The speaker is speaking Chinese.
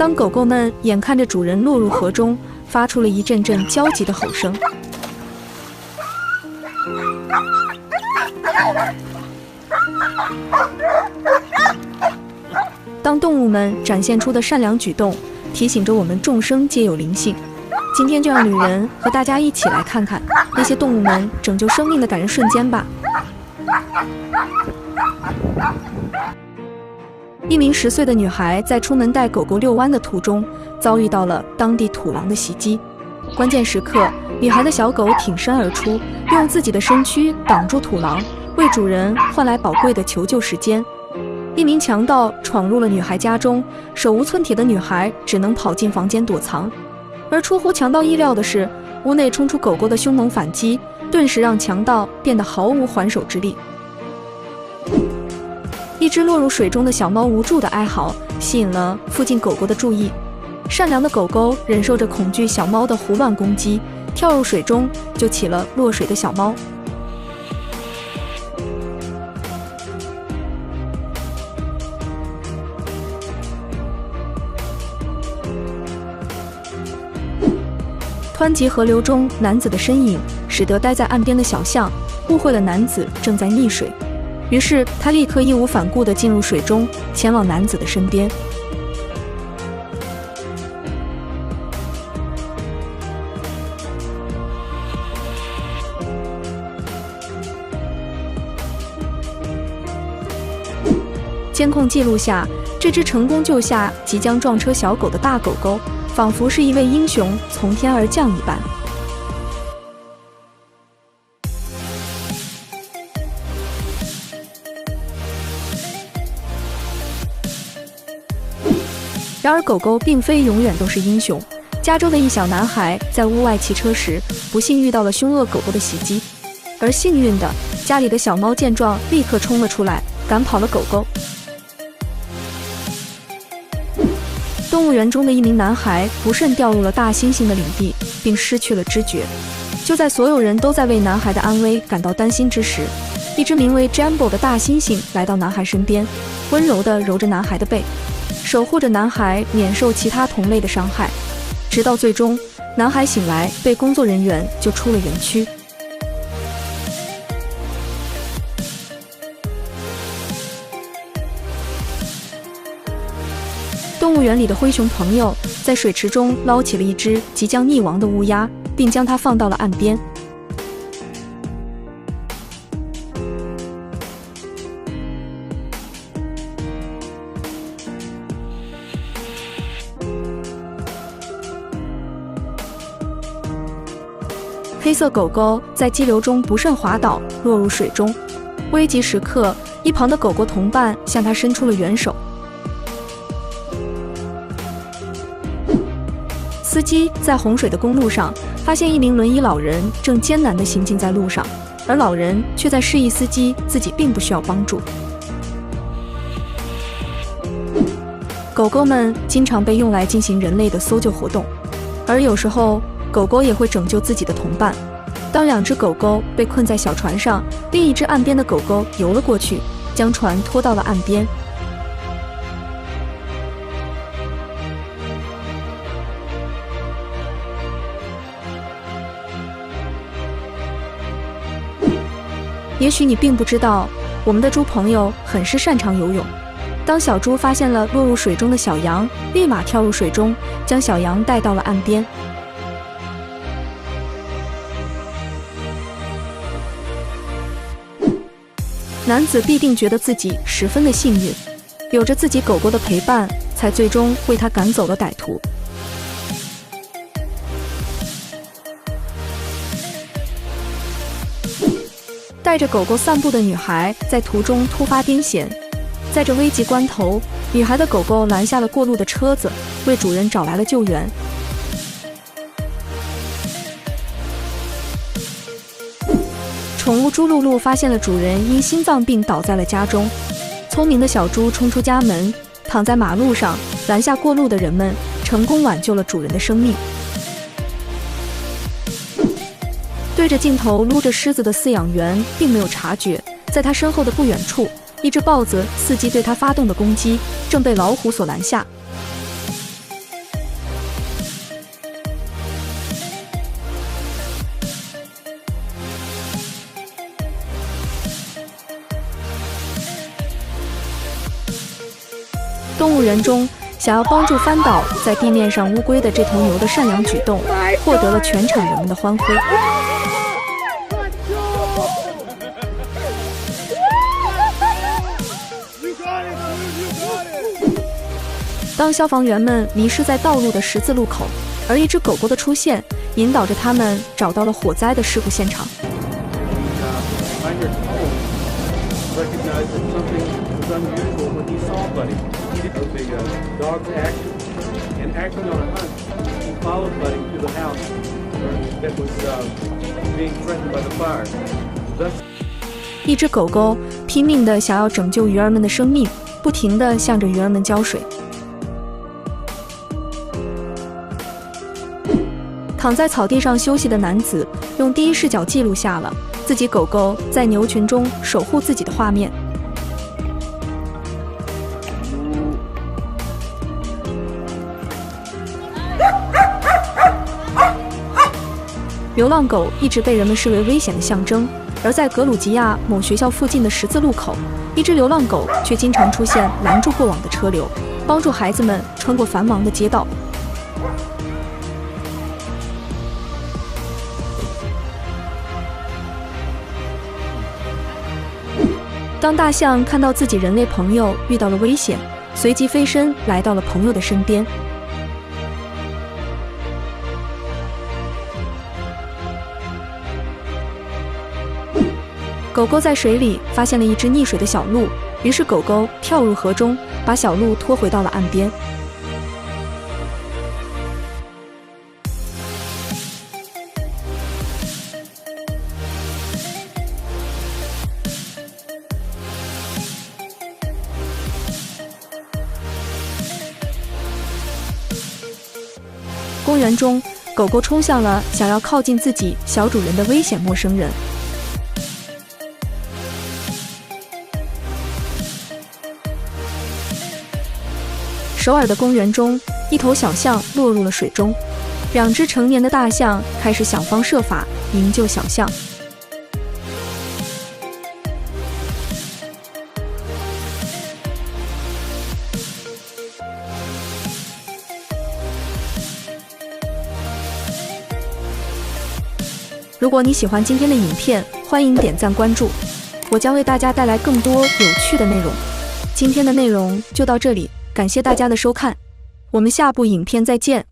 当狗狗们眼看着主人落入河中，发出了一阵阵焦急的吼声。当动物们展现出的善良举动，提醒着我们众生皆有灵性。今天就让女人和大家一起来看看那些动物们拯救生命的感人瞬间吧。一名10岁的女孩在出门带狗狗遛弯的途中，遭遇到了当地土狼的袭击。关键时刻，女孩的小狗挺身而出，用自己的身躯挡住土狼，为主人换来宝贵的求救时间。一名强盗闯入了女孩家中，手无寸铁的女孩只能跑进房间躲藏。而出乎强盗意料的是，屋内冲出狗狗的凶猛反击，顿时让强盗变得毫无还手之力。一只落入水中的小猫无助的哀嚎，吸引了附近狗狗的注意。善良的狗狗忍受着恐惧小猫的胡乱攻击，跳入水中救起了落水的小猫。湍急河流中男子的身影，使得待在岸边的小象误会了男子正在溺水，于是他立刻义无反顾地进入水中，前往男子的身边。监控记录下，这只成功救下即将撞车小狗的大狗狗，仿佛是一位英雄从天而降一般。然而，狗狗并非永远都是英雄。加州的一小男孩在屋外骑车时，不幸遇到了凶恶狗狗的袭击，而幸运的，家里的小猫见状立刻冲了出来，赶跑了狗狗。动物园中的一名男孩不慎掉入了大猩猩的领地，并失去了知觉。就在所有人都在为男孩的安危感到担心之时，一只名为 Jumbo 的大猩猩来到男孩身边，温柔地揉着男孩的背，守护着男孩免受其他同类的伤害，直到最终男孩醒来，被工作人员救出了园区。动物园里的灰熊朋友在水池中捞起了一只即将溺亡的乌鸦，并将它放到了岸边。黑色狗狗在激流中不慎滑倒，落入水中。危急时刻，一旁的狗狗同伴向它伸出了援手。司机在洪水的公路上发现一名轮椅老人正艰难地行进在路上，而老人却在示意司机自己并不需要帮助。狗狗们经常被用来进行人类的搜救活动，而有时候狗狗也会拯救自己的同伴。当2只狗狗被困在小船上，另一只岸边的狗狗游了过去，将船拖到了岸边。也许你并不知道，我们的猪朋友很是擅长游泳。当小猪发现了落入水中的小羊，立马跳入水中，将小羊带到了岸边。男子必定觉得自己十分的幸运，有着自己狗狗的陪伴，才最终为他赶走了歹徒。带着狗狗散步的女孩在途中突发癫痫，在这危急关头，女孩的狗狗拦下了过路的车子，为主人找来了救援。宠物猪露露发现了主人因心脏病倒在了家中，聪明的小猪冲出家门，躺在马路上拦下过路的人们，成功挽救了主人的生命。对着镜头撸着狮子的饲养员并没有察觉，在他身后的不远处，一只豹子伺机对他发动的攻击正被老虎所拦下。动物园中，想要帮助翻倒在地面上乌龟的这头牛的善良举动，获得了全场人们的欢呼。当消防员们迷失在道路的十字路口，而一只狗狗的出现，引导着他们找到了火灾的事故现场。一只狗狗拼命地想要拯救鱼儿们的生命，不停地向着鱼儿们浇水。躺在草地上休息的男子用第一视角记录下了自己狗狗在牛群中守护自己的画面。流浪狗一直被人们视为危险的象征，而在格鲁吉亚某学校附近的十字路口，一只流浪狗却经常出现，拦住过往的车流，帮助孩子们穿过繁忙的街道。当大象看到自己人类朋友遇到了危险，随即飞身来到了朋友的身边。狗狗在水里发现了一只溺水的小鹿，于是狗狗跳入河中，把小鹿拖回到了岸边。公园中，狗狗冲向了想要靠近自己小主人的危险陌生人。首尔的公园中，一头小象落入了水中，两只成年的大象开始想方设法营救小象。如果你喜欢今天的影片，欢迎点赞关注，我将为大家带来更多有趣的内容。今天的内容就到这里，感谢大家的收看，我们下部影片再见。